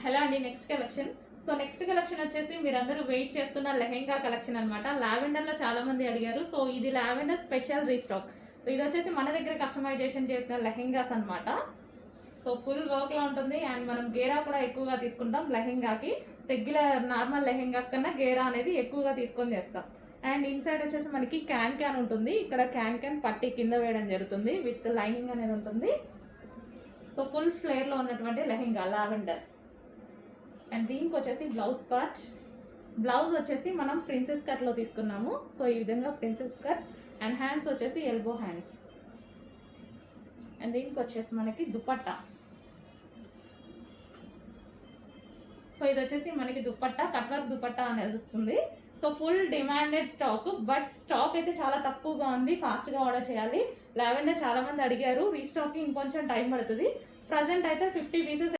Hello అండి, next collection. So next collection వచ్చేసి మీరందరూ వెయిట్ చేస్తున్న లెహెంగా కలెక్షన్ అనమాట. లావెండర్లో చాలా మంది అడిగారు. సో ఇది లావెండర్ స్పెషల్ రీస్టాక్. ఇది వచ్చేసి మన దగ్గర కస్టమైజేషన్ చేసిన లెహెంగాస్ అనమాట. సో ఫుల్ వర్క్లో ఉంటుంది అండ్ మనం గేరా కూడా ఎక్కువగా తీసుకుంటాం. లెహెంగాకి రెగ్యులర్ నార్మల్ లెహెంగాస్ కన్నా గేరా అనేది ఎక్కువగా తీసుకొని చేస్తాం. అండ్ ఇన్సైడ్ వచ్చేసి మనకి క్యాన్ ఉంటుంది. ఇక్కడ క్యాన్ పట్టి కింద వేయడం జరుగుతుంది. విత్ లైనింగ్ అనేది ఉంటుంది. సో ఫుల్ ఫ్లేర్లో ఉన్నటువంటి లెహెంగా లావెండర్. అండ్ దీనికి వచ్చేసి బ్లౌజ్ పార్ట్. బ్లౌజ్ వచ్చేసి మనం ప్రిన్సెస్ కట్లో తీసుకున్నాము. సో ఈ విధంగా ప్రిన్సెస్ కట్. అండ్ హ్యాండ్స్ వచ్చేసి ఎల్బో హ్యాండ్స్. అండ్ దీనికి వచ్చేసి మనకి దుపట్టా. సో ఇది వచ్చేసి మనకి దుపట్టా, కట్ వర్క్ దుపట్టా అనేది వస్తుంది. So full demanded stock, but stock అయితే చాలా తక్కువగా ఉంది. ఫాస్ట్గా ఆర్డర్ చేయాలి. లావెండర్ చాలా మంది అడిగారు. రీస్టాక్కి ఇంకొంచెం టైం పడుతుంది. ప్రజెంట్ అయితే 50 పీసెస్